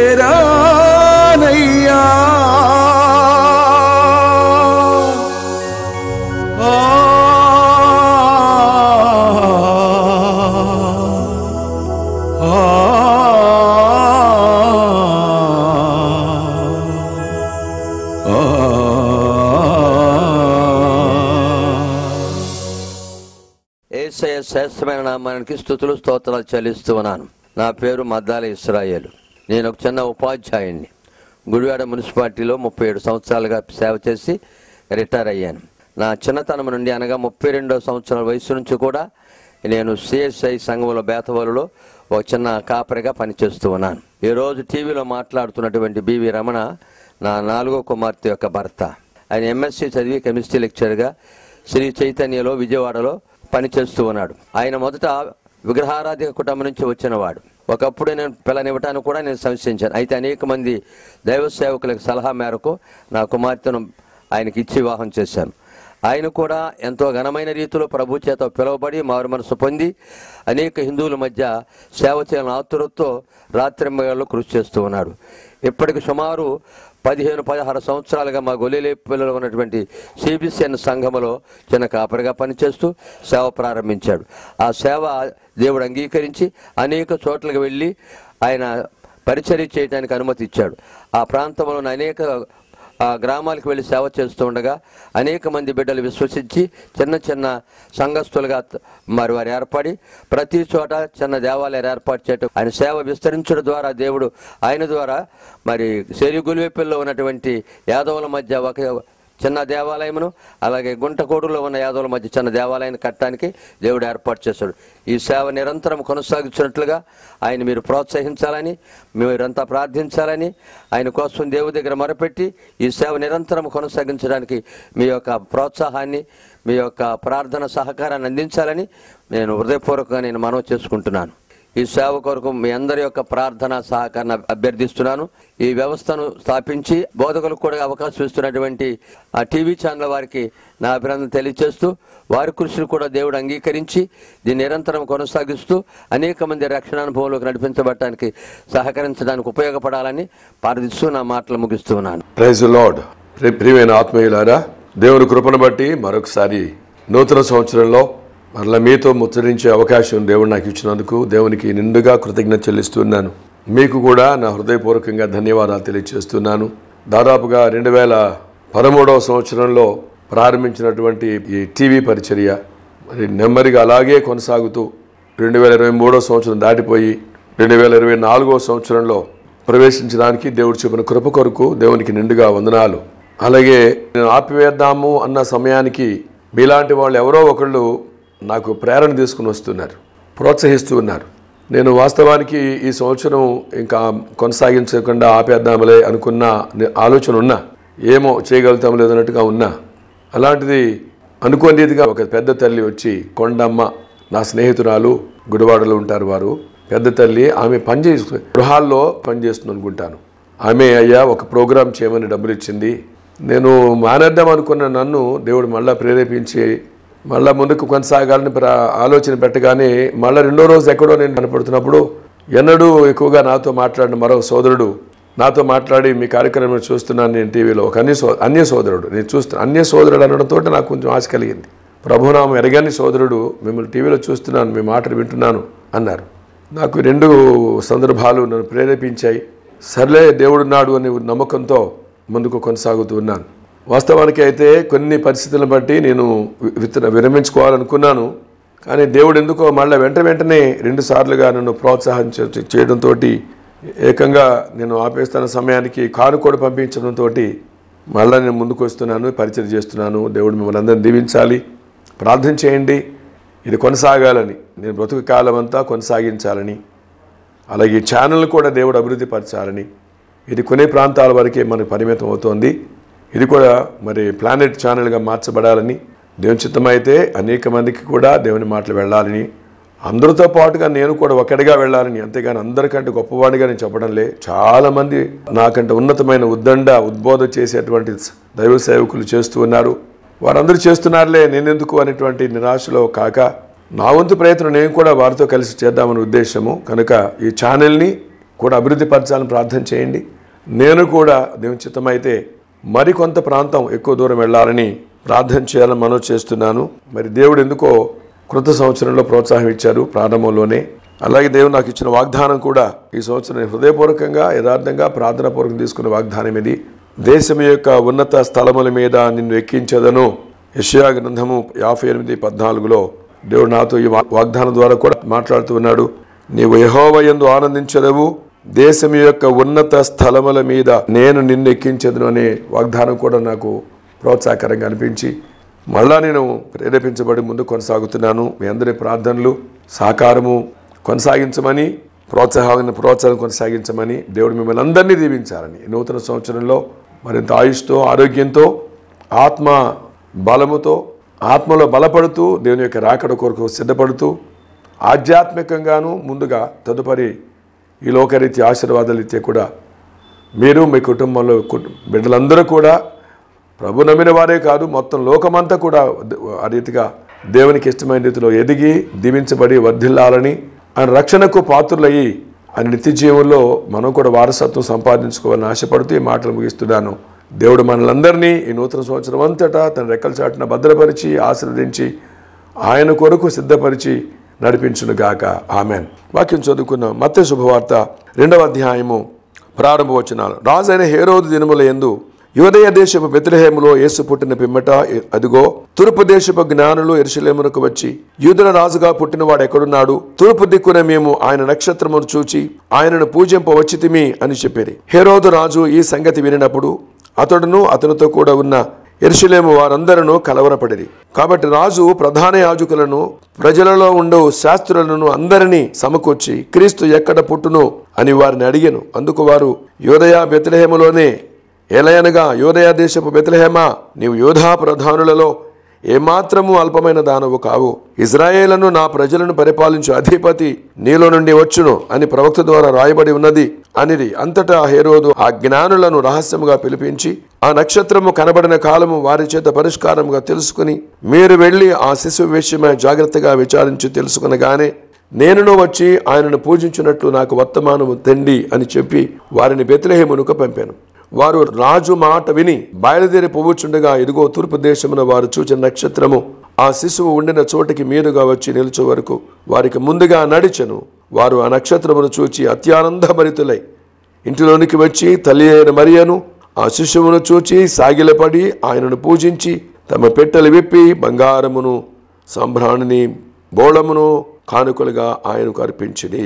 చేరానయ్యా యేసయ్య శ్రేష్టమైన నామానికి స్తుతులు స్తోత్రాలు చెల్లిస్తూ ఉన్నాను. నా పేరు మద్దాల ఇస్రాయేలు. నేను ఒక చిన్న ఉపాధ్యాయుడిని. గుడివాడ మున్సిపాలిటీలో 37 సంవత్సరాలుగా సేవ చేసి రిటైర్ అయ్యాను. నా చిన్నతనం నుండి అనగా 32వ సంవత్సరాల వయసు నుంచి కూడా నేను సిఎస్ఐ సంఘంలో బేతవోలులో ఒక చిన్న కాపరిగా పనిచేస్తూ ఉన్నాను. ఈరోజు టీవీలో మాట్లాడుతున్నటువంటి బివి రమణ నా 4వ కుమార్తె యొక్క భర్త. ఆయన ఎంఎస్సీ చదివి కెమిస్ట్రీ లెక్చర్గా శ్రీ చైతన్యలో విజయవాడలో పనిచేస్తూ ఉన్నాడు. ఆయన మొదట విగ్రహారాధిక కుటుంబం నుంచి వచ్చినవాడు. ఒకప్పుడు నేను పిల్లనివ్వటానికి కూడా నేను సంశయించాను. అయితే అనేక మంది దైవ సేవకులకు సలహా మేరకు నా కుమార్తెను ఆయనకి ఇచ్చి వివాహం చేశాను. ఆయన కూడా ఎంతో ఘనమైన రీతిలో ప్రభు చేత పిలువబడి మారు మనసు పొంది అనేక హిందువుల మధ్య సేవ చేయాలని ఆతురతో రాత్రింబగళ్ళు కృషి చేస్తూ ఉన్నాడు. ఇప్పటికి సుమారు 15-16 సంవత్సరాలుగా మా గొల్లిలేపల్లిలో ఉన్నటువంటి సిబిసిఎన్ సంఘములో చిన్న కాపరిగా పనిచేస్తూ సేవ ప్రారంభించాడు. ఆ సేవ దేవుడు అంగీకరించి అనేక చోట్లకు వెళ్ళి ఆయన పరిచర్య చేయడానికి అనుమతి ఇచ్చాడు. ఆ ప్రాంతంలోని అనేక గ్రామాలకు వెళ్ళి సేవ చేస్తూ ఉండగా అనేక మంది బిడ్డలు విశ్వసించి చిన్న చిన్న సంఘస్థులుగా మరి వారు ఏర్పడి ప్రతి చోట చిన్న దేవాలయాలు ఏర్పాటు చేయటం, ఆయన సేవ విస్తరించడం ద్వారా దేవుడు ఆయన ద్వారా మరి సెరిగులివేపల్లో ఉన్నటువంటి యాదవుల మధ్య ఒక చిన్న దేవాలయమును, అలాగే గుంటకోడులో ఉన్న యాదవుల మధ్య చిన్న దేవాలయాన్ని కట్టడానికి దేవుడు ఏర్పాటు చేశాడు. ఈ సేవ నిరంతరం కొనసాగించినట్లుగా ఆయన మీరు ప్రోత్సహించాలని, మీరంతా ప్రార్థించాలని, ఆయన కోసం దేవుడి దగ్గర మొరపెట్టి ఈ సేవ నిరంతరం కొనసాగించడానికి మీ యొక్క ప్రోత్సాహాన్ని, మీ యొక్క ప్రార్థన సహకారాన్ని అందించాలని నేను హృదయపూర్వకంగా నేను మనవి చేసుకుంటున్నాను. ఈ సేవ కొరకు మీ అందరి యొక్క ప్రార్థన సహకారాన్ని అభ్యర్థిస్తున్నాను. ఈ వ్యవస్థను స్థాపించి బోధకులకు కూడా అవకాశం ఇస్తున్నటువంటి ఆ టీవీ ఛానల్ వారికి నా అభినందన తెలియజేస్తూ వారి కృషిని కూడా దేవుడు అంగీకరించి దీన్ని నిరంతరం కొనసాగిస్తూ అనేక మంది రక్షణ అనుభవంలోకి నడిపించబడటానికి సహకరించడానికి ఉపయోగపడాలని ప్రార్థిస్తూ నా మాటలు ముగిస్తూ ఉన్నాను. Praise the lord. ప్రియమైన ఆత్మీయులారా, దేవుని కృపను బట్టి మరొకసారి నూతన సంవత్సరంలో మరలా మీతో ముచ్చరించే అవకాశం దేవుడు నాకు ఇచ్చినందుకు దేవునికి నిండుగా కృతజ్ఞత చెల్లిస్తున్నాను. మీకు కూడా నా హృదయపూర్వకంగా ధన్యవాదాలు తెలియజేస్తున్నాను. దాదాపుగా 2013వ సంవత్సరంలో ప్రారంభించినటువంటి ఈ టీవీ పరిచర్య మరి నెమ్మదిగా అలాగే కొనసాగుతూ 2023వ సంవత్సరం దాటిపోయి 2024వ సంవత్సరంలో ప్రవేశించడానికి దేవుడు చెప్పిన కృప కొరకు దేవునికి నిండుగా వందనాలు. అలాగే నేను ఆపివేద్దాము అన్న సమయానికి మీలాంటి వాళ్ళు ఎవరో ఒకళ్ళు నాకు ప్రేరణ తీసుకుని వస్తున్నారు, ప్రోత్సహిస్తూ ఉన్నారు. నేను వాస్తవానికి ఈ సంవత్సరం ఇంకా కొనసాగించకుండా ఆపేద్దాంలే అనుకున్న ఆలోచన ఉన్నా, ఏమో చేయగలుగుతాం లేదన్నట్టుగా ఉన్నా. అలాంటిది అనుకోని రీతిగా ఒక పెద్ద తల్లి వచ్చి, కొండమ్మ నా స్నేహితురాలు, గుడివాడలో ఉంటారు వారు, పెద్ద తల్లి, ఆమె గృహాల్లో పనిచేస్తుంది అనుకుంటాను. ఆమె అయ్యా ఒక ప్రోగ్రాం చేయమని డబ్బులు ఇచ్చింది. నేను మానేద్దాం అనుకున్న నన్ను దేవుడు మళ్ళీ ప్రేరేపించి మళ్ళీ ముందుకు కొనసాగాలని ఆలోచన పెట్టగానే మళ్ళీ రెండో రోజు ఎక్కడో నేను కనపడుతున్నప్పుడు ఎన్నడూ ఎక్కువగా నాతో మాట్లాడిన మరో సోదరుడు నాతో మాట్లాడి, మీ కార్యక్రమం చూస్తున్నాను నేను టీవీలో, ఒక అన్య సోదరుడు నేను చూస్తున్నాను. అన్య సోదరుడు అనడంతో నాకు కొంచెం ఆశ కలిగింది. ప్రభునామం ఎరగని సోదరుడు, మిమ్మల్ని టీవీలో చూస్తున్నాను, మీ మాటలు వింటున్నాను అన్నారు. నాకు 2 సందర్భాలు నన్ను ప్రేరేపించాయి. సర్లే దేవుడున్నాడు అనే నమ్మకంతో ముందుకు కొనసాగుతూ ఉన్నాను. వాస్తవానికి అయితే కొన్ని పరిస్థితులను బట్టి నేను విరమించుకోవాలనుకున్నాను. కానీ దేవుడు ఎందుకో మళ్ళీ వెంటనే 2 సార్లుగా నన్ను ప్రోత్సాహం చేయడంతో ఏకంగా నేను ఆపేస్తున్న సమయానికి కారు కూడా పంపించడంతో మళ్ళీ నేను ముందుకు వస్తున్నాను, పరిచయం చేస్తున్నాను. దేవుడు మిమ్మల్ని అందరినీ దీవించాలి, ప్రార్థన చేయండి, ఇది కొనసాగాలని, నేను బ్రతుకు కాలం అంతా కొనసాగించాలని, అలాగే ఈ ఛానల్ కూడా దేవుడు అభివృద్ధి పరచాలని. ఇది కొన్ని ప్రాంతాల వరకే మనకు పరిమితం అవుతోంది. ఇది కూడా మరి ప్లానెట్ ఛానల్గా మార్చబడాలని, దేవుని చిత్తమైతే అనేక మందికి కూడా దేవుని మాటలు వెళ్ళాలని, అందరితో పాటుగా నేను కూడా ఒకటిగా వెళ్ళాలని. అంతేగాని అందరికంటే గొప్పవాడిగా నేను చెప్పడంలే. చాలామంది నాకంటే ఉన్నతమైన ఉద్బోధ చేసేటువంటి దైవ సేవకులు చేస్తూ ఉన్నారు. వారందరూ చేస్తున్నారులే, నేనెందుకు అనేటువంటి నిరాశలో కాక నా వంతు ప్రయత్నం నేను కూడా వారితో కలిసి చేద్దామనే ఉద్దేశము కనుక ఈ ఛానల్ని కూడా అభివృద్ధి పరచాలని ప్రార్థన చేయండి. నేను కూడా దేవుని చిత్తమైతే మరికొంత ప్రాంతం ఎక్కువ దూరం వెళ్ళాలని ప్రార్థన చేయాలని మనవి చేస్తున్నాను. మరి దేవుడు ఎందుకో కృత సంవత్సరంలో ప్రోత్సాహం ఇచ్చారు ప్రారంభంలోనే. అలాగే దేవుడు నాకు ఇచ్చిన వాగ్దానం కూడా ఈ సంవత్సరం హృదయపూర్వకంగా యథార్థంగా ప్రార్థనాపూర్వకంగా తీసుకున్న వాగ్దానం ఇది. దేశం యొక్క ఉన్నత స్థలముల మీద నిన్ను ఎక్కించదను. యెషయా గ్రంథము 58:14 దేవుడు నాతో ఈ వాగ్దానం ద్వారా కూడా మాట్లాడుతూ ఉన్నాడు. నీవు యెహోవా యందు ఆనందించదవు, దేశం యొక్క ఉన్నత స్థలముల మీద నేను నిన్ను ఎక్కించదను అనే వాగ్దానం కూడా నాకు ప్రోత్సాహకరంగా అనిపించి మళ్ళా నేను ప్రేరేపించబడి ముందు కొనసాగుతున్నాను. మీ అందరి ప్రార్థనలు సహకారము కొనసాగించమని, ప్రోత్సాహం కొనసాగించమని దేవుడు మిమ్మల్ని అందరినీ దీవించాలని నూతన సంవత్సరంలో మరింత ఆయుష్తో, ఆరోగ్యంతో, ఆత్మ బలముతో, ఆత్మలో బలపడుతూ దేవుని యొక్క రాకడ కొరకు సిద్ధపడుతూ ఆధ్యాత్మికంగాను ముందుగా తదుపరి ఈ లోకరీతి ఆశీర్వాదాలు కూడా మీరు మీ కుటుంబంలో బిడ్డలందరూ కూడా ప్రభు నమ్మిన వారే కాదు మొత్తం లోకమంతా కూడా ఆ రీతిగా దేవునికి ఇష్టమైన రీతిలో ఎదిగి దీవించబడి వర్ధిల్లాలని, ఆయన రక్షణకు పాత్రులయ్యి ఆయన నిత్య జీవంలో మనం కూడా వారసత్వం సంపాదించుకోవాలని ఆశపడుతూ ఈ మాటలు ముగిస్తున్నాను. దేవుడు మనలందరినీ ఈ నూతన సంవత్సరం అంతటా తన రెక్కల చాటున భద్రపరిచి ఆశీర్వదించి ఆయన కొరకు సిద్ధపరిచి నడిపించునుగాక. ఆమెన్. వాక్యం చదువుకున్నాం. మత్తయి శుభవార్త 2వ అధ్యాయము ప్రారంభ వచనాలు. రాజైన హేరోదు దినముల యందు యూదయ దేశపు బెత్లెహేములో యేసు పుట్టిన పిమ్మట అదిగో తూర్పు దేశపు జ్ఞానులు యెరూషలేమునకు వచ్చి, యూదుల రాజుగా పుట్టినవాడు ఎక్కడున్నాడు? తూర్పు దిక్కున మేము ఆయన నక్షత్రమును చూచి ఆయనను పూజింపవచ్చితిమి అని చెప్పిరి. హేరోదు రాజు ఈ సంగతి వినినప్పుడు అతడును అతనితో కూడా ఉన్న యెరూషలేము వారందరూ కలవరపడిరి. కాబట్టి రాజు ప్రధాన యాజకులను, ప్రజలలో ఉండు శాస్త్రులను అందరినీ సమకూర్చి క్రీస్తు ఎక్కడ పుట్టును అని వారిని అడిగెను. అందుకు వారు, యూదయ బెత్లెహేములోనే. ఏలయనగా, యూదయ దేశపు బెత్లెహేమా, నీవు యూదా ప్రధానులలో ఏమాత్రము అల్పమైన దానవు కావు. ఇజ్రాయేలును నా ప్రజలను పరిపాలించు అధిపతి నీలో నుండి వచ్చును అని ప్రవక్త ద్వారా రాయబడి ఉన్నది అనిది. అంతటా హేరోదు ఆ జ్ఞానులను రహస్యముగా పిలిపించి ఆ నక్షత్రము కనబడిన కాలము వారి చేత పరిష్కారముగా తెలుసుకుని, మీరు వెళ్ళి ఆ శిశువు విషయమై జాగ్రత్తగా విచారించి తెలుసుకునగానే నేనును వచ్చి ఆయనను పూజించినట్లు నాకు వర్తమానము తెండి అని చెప్పి వారిని బెత్లెహేమునకు పంపాను. వారు రాజు మాట విని బయలుదేరి పోవచ్చుండగా ఇదిగో తూర్పు దేశమున వారు చూచిన నక్షత్రము ఆ శిశువు ఉండిన చోటికి మీదుగా వచ్చి నిలిచే వరకు వారికి ముందుగా నడిచెను. వారు ఆ నక్షత్రమును చూచి అత్యానందభరితులై ఇంటిలోనికి వచ్చి తల్లి అయిన మరియను ఆ శిశువును చూచి సాగిలపడి ఆయనను పూజించి తమ పెట్టెలు విప్పి బంగారమును, సాంబ్రాణిని, బోళమును కానుకలుగా ఆయనకు అర్పించిది.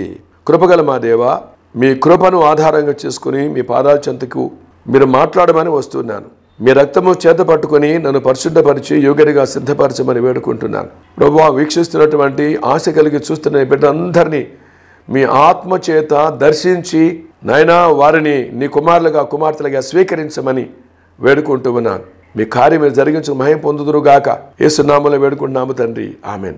కృపగల మా దేవా, మీ కృపను ఆధారంగా చేసుకుని మీ పాదాల చెంతకు మీరు మాట్లాడమని వస్తున్నాను. మీ రక్తము చేత పట్టుకుని నన్ను పరిశుద్ధపరిచి యోగ్యుడిగా సిద్ధపరచమని వేడుకుంటున్నాను. ప్రభువా, వీక్షిస్తున్నటువంటి ఆశ కలిగి చూస్తున్న బిడ్డలందరినీ మీ ఆత్మ చేత దర్శించి నాయనా వారిని నీ కుమారులుగా కుమార్తెలుగా స్వీకరించమని వేడుకుంటూ ఉన్నాను. మీ కార్యం మీరు జరిగించు మహిమ పొందుదురుగాక. యేసు నామములో వేడుకుంటున్నాము తండ్రి. ఆమెన్.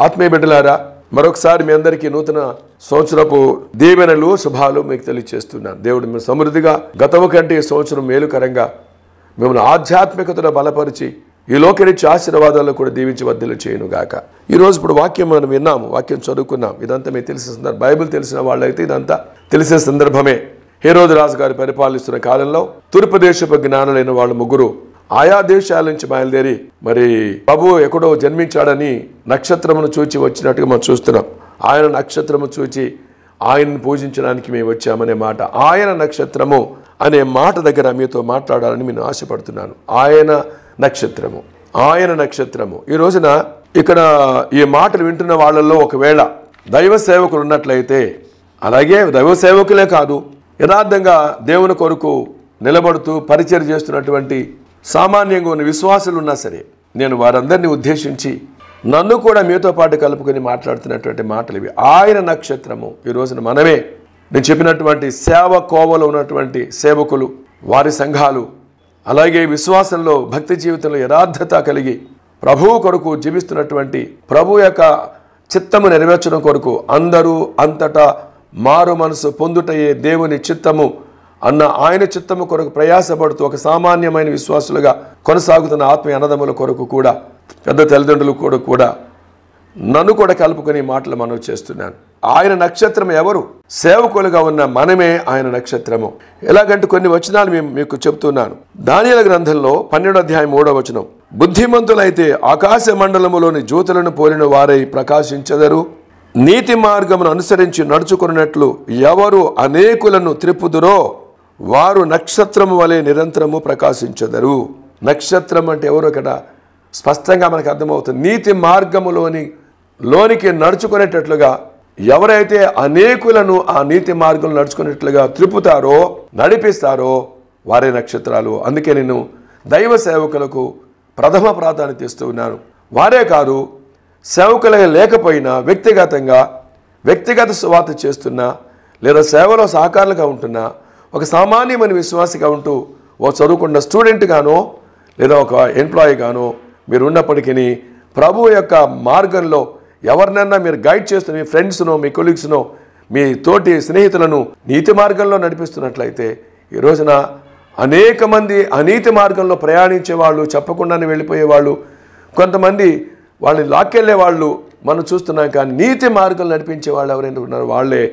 ఆత్మీయ బిడ్డలారా, మరొకసారి మీ అందరికీ నూతన సంవత్సరపు దీవెనలు, శుభాలు మీకు తెలియజేస్తున్నాను. దేవుడు మేము సమృద్ధిగా గతము కంటే ఈ సంవత్సరం మేలుకరంగా మిమ్మల్ని ఆధ్యాత్మికతలో బలపరిచి ఈ లోకరిచ్చి ఆశీర్వాదాల్లో కూడా దీవించి వర్ధిల్లు చేయనుగాక. ఈరోజు ఇప్పుడు వాక్యం మనం విన్నాము, వాక్యం చదువుకున్నాం. ఇదంతా మీకు తెలిసిన సందర్భం. బైబిల్ తెలిసిన వాళ్ళైతే ఇదంతా తెలిసే సందర్భమే. హేరోదు రాజు గారు పరిపాలిస్తున్న కాలంలో తూర్పు దేశపు జ్ఞానులైన వాళ్ళు ముగ్గురు ఆయా దేశాల నుంచి బయలుదేరి మరి ప్రభు ఎక్కడో జన్మించాడని నక్షత్రమును చూచి వచ్చినట్టుగా మనం చూస్తున్నాం. ఆయన నక్షత్రము చూచి ఆయన్ని పూజించడానికి మేము వచ్చామనే మాట, ఆయన నక్షత్రము అనే మాట దగ్గర మీతో మాట్లాడాలని నేను ఆశపడుతున్నాను. ఆయన నక్షత్రము, ఆయన నక్షత్రము. ఈ రోజున ఇక్కడ ఈ మాటలు వింటున్న వాళ్ళల్లో ఒకవేళ దైవ సేవకులు ఉన్నట్లయితే, అలాగే దైవ సేవకులే కాదు యథార్థంగా దేవుని కొరకు నిలబడుతూ పరిచయం చేస్తున్నటువంటి సామాన్యంగా ఉన్న విశ్వాసులు ఉన్నా సరే, నేను వారందరినీ ఉద్దేశించి నన్ను కూడా మీతో పాటు కలుపుకొని మాట్లాడుతున్నటువంటి మాటలు ఇవి. ఆయన నక్షత్రము. ఈ రోజున మనమే నేను చెప్పినటువంటి సేవ కోవలో ఉన్నటువంటి సేవకులు, వారి సంఘాలు, అలాగే విశ్వాసంలో భక్తి జీవితంలో యథార్థత కలిగి ప్రభువు కొరకు జీవిస్తున్నటువంటి ప్రభు యొక్క చిత్తము నెరవేర్చడం కొరకు అందరూ అంతటా మారు మనసు పొందుటయే దేవుని చిత్తము అన్న ఆయన చిత్తము కొరకు ప్రయాసపడుతూ ఒక సామాన్యమైన విశ్వాసులుగా కొనసాగుతున్న ఆత్మీయ అన్నదమ్ముల కొరకు కూడా, పెద్ద తల్లిదండ్రులు కూడా నన్ను కూడా కలుపుకొని మాటలు మనవి చేస్తున్నాను. ఆయన నక్షత్రం ఎవరు? సేవకులుగా ఉన్న మనమే ఆయన నక్షత్రము. ఎలాగంటే కొన్ని వచనాలు మీకు చెప్తున్నాను. దానియేలు గ్రంథంలో 12వ అధ్యాయం 3వ వచనం, బుద్ధిమంతులైతే ఆకాశ మండలములోని జ్యోతులను పోలిన వారై ప్రకాశించెదరు, నీతి మార్గమును అనుసరించి నడుచుకున్నట్లు ఎవరు అనేకులను త్రిప్పుదురో వారు నక్షత్రము వలె నిరంతరము ప్రకాశించెదరు. నక్షత్రం అంటే ఎవరు? అక్కడ స్పష్టంగా మనకు అర్థమవుతుంది. నీతి మార్గములోనికి నడుచుకునేటట్లుగా ఎవరైతే అనేకులను ఆ నీతి మార్గం నడుచుకునేట్లుగా త్రిప్పుతారో, నడిపిస్తారో వారే నక్షత్రాలు. అందుకే నేను దైవ సేవకులకు ప్రథమ ప్రాధాన్యత ఇస్తూ ఉన్నాను. వారే కాదు, సేవకులుగా లేకపోయినా వ్యక్తిగత సువార్త చేస్తున్నా లేదా సేవలో సహకారులుగా ఉంటున్నా, ఒక సామాన్యమైన విశ్వాసిగా ఉంటూ ఓ చదువుకున్న స్టూడెంట్ గానో లేదా ఒక ఎంప్లాయీ గానో మీరు ఉన్నప్పటికీ ప్రభు యొక్క మార్గంలో ఎవరినైనా మీరు గైడ్ చేస్తున్న మీ ఫ్రెండ్స్నో, మీ కొలీగ్స్నో, మీ తోటి స్నేహితులను నీతి మార్గంలో నడిపిస్తున్నట్లయితే ఈ రోజున అనేక మంది అనీతి మార్గంలో ప్రయాణించే వాళ్ళు, చెప్పకుండానే వెళ్ళిపోయేవాళ్ళు, కొంతమంది వాళ్ళని లాక్కెళ్ళే వాళ్ళు మనం చూస్తున్నాం. కానీ నీతి మార్గం నడిపించే వాళ్ళు ఎవరైనా ఉన్నారు, వాళ్ళే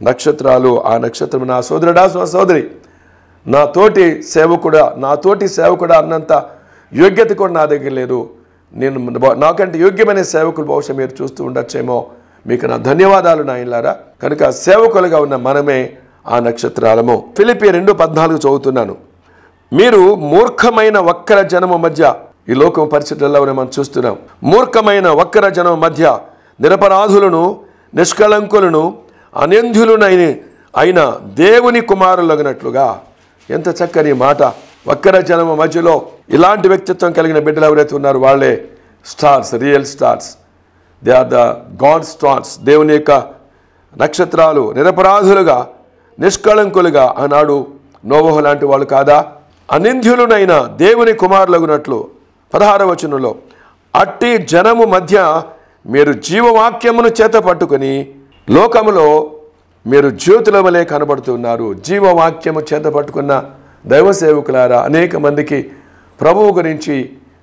నక్షత్రాలు. ఆ నక్షత్రం నా సోదరుడా, నా సోదరి, నా తోటి సేవకుడా అన్నంత యోగ్యత కూడా నా దగ్గర లేదు. నేను నాకంటే యోగ్యమైన సేవకులు బహుశా మీరు చూస్తూ ఉండొచ్చేమో. మీకు నా ధన్యవాదాలు నాయనలారా. కనుక సేవకులుగా ఉన్న మనమే ఆ నక్షత్రాలము. ఫిలిప్పీ 2:14 చదువుతున్నాను. మీరు మూర్ఖమైన వక్ర జనము మధ్య, ఈ లోకం పరిస్థితుల్లో మనం చూస్తున్నాం, మూర్ఖమైన వక్ర జనము మధ్య నిరపరాధులను, నిష్కళంకులను, అయిన దేవుని కుమారులగినట్లుగా. ఎంత చక్కని మాట! వక్ర జనము మధ్యలో ఇలాంటి వ్యక్తిత్వం కలిగిన బిడ్డలు ఎవరైతే ఉన్నారో వాళ్ళే stars, real stars. They are the god stars, దేవుని యొక్క నక్షత్రాలు. నిరపరాధులుగా, నిష్కళంకులుగా ఆనాడు నోవహు లాంటి వాళ్ళు కాదా? అనింద్యులునైన దేవుని కుమారులగునట్లు 16వ వచనంలో, అట్టి జనము మధ్య మీరు జీవవాక్యమును చేత పట్టుకొని లోకములో మీరు జ్యోతుల వలె కనబడుతున్నారు. జీవవాక్యము చేత పట్టుకున్న దైవ సేవకులారా, అనేక మందికి ప్రభువు గురించి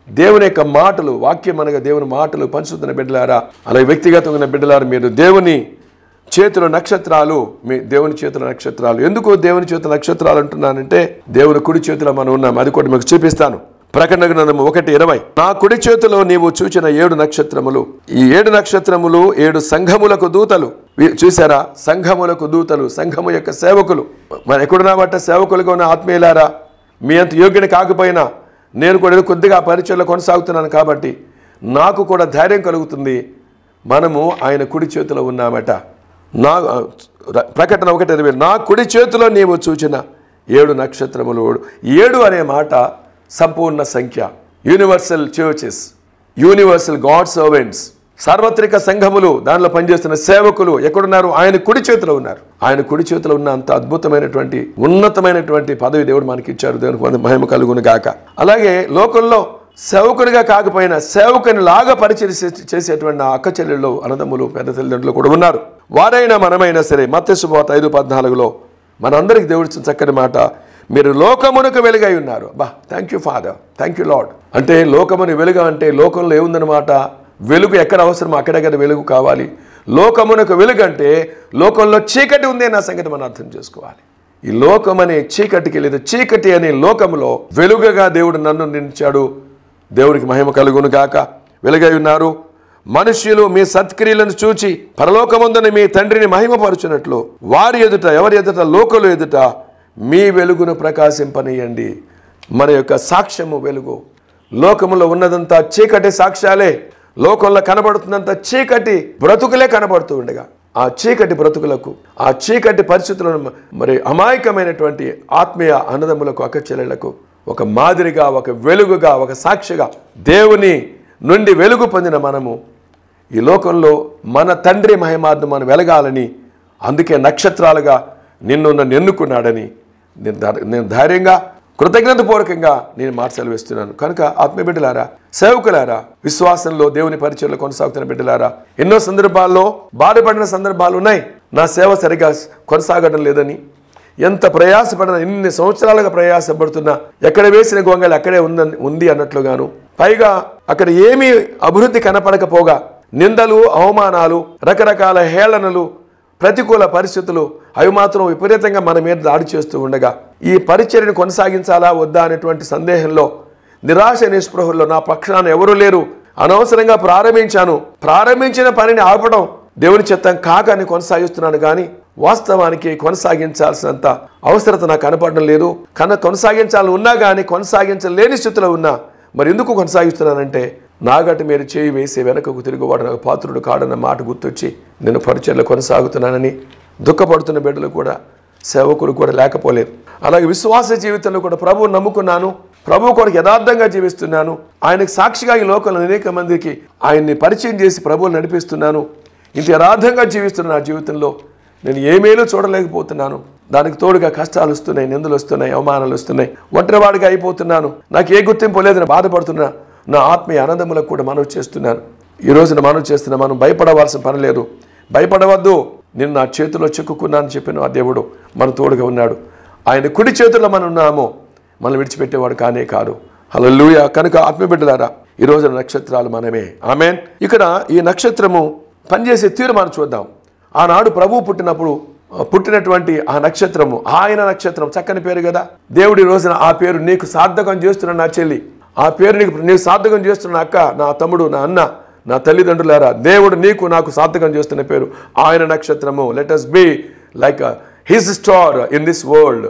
దేవుని యొక్క మాటలు, వాక్యం అనగా దేవుని మాటలు పంచుతున్న బిడ్డలారా, అలాగే వ్యక్తిగతంగా బిడ్డలారా, మీరు దేవుని చేతుల నక్షత్రాలు. మీ దేవుని చేతుల నక్షత్రాలు. ఎందుకు దేవుని చేతుల నక్షత్రాలు అంటున్నానంటే, దేవుని కుడి చేతిలో మనం ఉన్నాం. అది కూడా మీకు చూపిస్తాను. ప్రకటన గ్రంథము 1:20, నా కుడి చేతిలో నీవు చూచిన 7 నక్షత్రములు, ఈ 7 నక్షత్రములు 7 సంఘములకు దూతలు. చూసారా? సంఘములకు దూతలు, సంఘము యొక్క సేవకులు. మనం ఎక్కడున్నామట? సేవకులుగా ఉన్న ఆత్మీయులారా, మీ అంత యోగ్యుని కాకపోయినా నేను కూడా కొద్దిగా పరిచయలో కొనసాగుతున్నాను కాబట్టి నాకు కూడా ధైర్యం కలుగుతుంది. మనము ఆయన కుడి చేతిలో ఉన్నామట. ప్రకటన 1:20, నా కుడి చేతిలో నీవు చూచిన 7 నక్షత్రములు. 7 అనే మాట సంపూర్ణ సంఖ్య. Universal churches, universal God servants, సార్వత్రిక సంఘములు, దానిలో పనిచేస్తున్న సేవకులు ఎక్కడున్నారు? ఆయన కుడి చేతిలో ఉన్నారు. ఆయన కుడి చేతిలో ఉన్న అంత అద్భుతమైనటువంటి, ఉన్నతమైనటువంటి పదవి దేవుడు మనకి ఇచ్చారు. దేవునికి మహిమ కలుగును గాక. అలాగే లోకంలో సేవకునిగా కాకపోయినా సేవకుని లాగా పరిచయం చేసేటువంటి అక్క చెల్లెళ్ళు, అన్నదమ్ములు, పెద్ద తల్లిదండ్రులు కూడా ఉన్నారు. వారైనా మనమైనా సరే, మత్తయి శుభవార్త 5:14 మనందరికి దేవుడు ఇచ్చిన చక్కని మాట, మీరు లోకమునకు వెలుగై ఉన్నారు. Thank you Father, thank you lord. అంటే లోకముని వెలుగు అంటే లోకంలో ఏముందనమాట? వెలుగు ఎక్కడ అవసరం అక్కడెక్కడ వెలుగు కావాలి. లోకమునకు వెలుగు అంటే లోకంలో చీకటి ఉంది అన్న సంగతి మనం అర్థం చేసుకోవాలి. ఈ లోకం అనే చీకటికి, లేదా చీకటి అనే లోకములో వెలుగుగా దేవుడు నన్ను నిలిచాడు. దేవుడికి మహిమ కలుగును గాక. వెలుగై ఉన్నారు. మనుష్యులు మీ సత్క్రియలను చూచి పరలోకమందున మీ తండ్రిని మహిమపరచునట్లు వారి ఎదుట, ఎవరి ఎదుట? లోకుల ఎదుట మీ వెలుగును ప్రకాశింపనీయండి. మన యొక్క సాక్ష్యము వెలుగు. లోకములో ఉన్నదంతా చీకటి సాక్ష్యాలే. లోకంలో కనబడుతున్నంత చీకటి బ్రతుకులే కనబడుతూ ఉండగా, ఆ చీకటి బ్రతుకులకు, ఆ చీకటి పరిస్థితులను మరి అమాయకమైనటువంటి ఆత్మీయ అన్నదమ్ములకు, అక్క చెల్లెళ్లకు ఒక మాదిరిగా, ఒక వెలుగుగా, ఒక సాక్షిగా దేవుని నుండి వెలుగు పొందిన మనము ఈ లోకంలో మన తండ్రి మహిమార్థం మనం వెలగాలని, అందుకే నక్షత్రాలుగా నన్ను ఎన్నుకున్నాడని నేను ధైర్యంగా, కృతజ్ఞతపూర్వకంగా నేను మార్చలు వేస్తున్నాను. కనుక ఆత్మీయ బిడ్డలారా, సేవకులారా, విశ్వాసంలో దేవుని పరిచయంలో కొనసాగుతున్న బిడ్డలారా, ఎన్నో సందర్భాల్లో బాధపడిన సందర్భాలు ఉన్నాయి. నా సేవ సరిగా కొనసాగడం లేదని ఎంత ప్రయాసపడినా, ఎన్ని సంవత్సరాలుగా ప్రయాసపడుతున్నా ఎక్కడ వేసిన గొంగళి అక్కడే ఉంది అన్నట్లుగాను, పైగా అక్కడ ఏమీ అభివృద్ధి కనపడకపోగా నిందలు, అవమానాలు, రకరకాల హేళనలు, ప్రతికూల పరిస్థితులు అవి మాత్రం విపరీతంగా మన మీద దాడి చేస్తూ ఉండగా ఈ పరిచర్యను కొనసాగించాలా వద్దా అనేటువంటి సందేహంలో, నిరాశ నిస్పృహల్లో నా పక్షాన ఎవరూ లేరు, అనవసరంగా ప్రారంభించిన పనిని ఆపడం దేవుని చిత్తం కాక అని కొనసాగిస్తున్నాను. కానీ వాస్తవానికి కొనసాగించాల్సినంత అవసరత నాకు కనపడడం లేదు. కొనసాగించాలని ఉన్నా కానీ కొనసాగించలేని స్థితిలో ఉన్నా. మరి ఎందుకు కొనసాగిస్తున్నానంటే, నాగటి మీరు చేయి వేసి వెనకకు తిరుగువాడు నాకు పాత్రుడు కాడన్న మాట గుర్తొచ్చి నేను పరిచర్యలో కొనసాగుతున్నానని దుఃఖపడుతున్న బిడ్డలు కూడా, సేవకులు కూడా లేకపోలేదు. అలాగే విశ్వాస జీవితంలో కూడా ప్రభువు నమ్ముకున్నాను, ప్రభు కొరకు యథార్థంగా జీవిస్తున్నాను, ఆయనకు సాక్షిగా ఈ లోకంలో అనేక మందికి ఆయన్ని పరిచయం చేసి ప్రభువుని నడిపిస్తున్నాను. ఇంత యథార్థంగా జీవిస్తున్న నా జీవితంలో నేను ఏమేలో చూడలేకపోతున్నాను. దానికి తోడుగా కష్టాలు వస్తున్నాయి, నిందలు వస్తున్నాయి, అవమానాలు వస్తున్నాయి, ఒంటరివాడిగా అయిపోతున్నాను, నాకు ఏ గుర్తింపు లేదని బాధపడుతున్నా. నా ఆత్మీయ ఆనందములకు కూడా మనవి చేస్తున్నాను. ఈ రోజున మనవి చేస్తున్నా, మనం భయపడవలసిన పని లేదు. భయపడవద్దు, నేను నా చేతిలో చిక్కుకున్నానని చెప్పిన ఆ దేవుడు మన తోడుగా ఉన్నాడు. ఆయన కుడి చేతుల్లో మనం ఉన్నాము, మనం విడిచిపెట్టేవాడు కానే కాదు. హల్లెలూయా. కనుక ఆత్మబిడ్డలారా, ఈ రోజున నక్షత్రాలు మనమే. ఆమేన్. ఇక్కడ ఈ నక్షత్రము పనిచేసే తీరు మనం చూద్దాం. ఆనాడు ప్రభువు పుట్టినటువంటి ఆ నక్షత్రము, ఆయన నక్షత్రం, చక్కని పేరు కదా. దేవుడి రోజున ఆ పేరు నీకు సార్థకం చేస్తున్న నా చెల్లి, ఆ పేరు నీకు సార్థకం చేస్తున్న అక్క, నా తమ్ముడు, నా అన్న, నా తల్లిదండ్రులారా, దేవుడు నీకు నాకు సార్థకం చేస్తున్న పేరు ఆయన నక్షత్రము. Let us be like his star in this world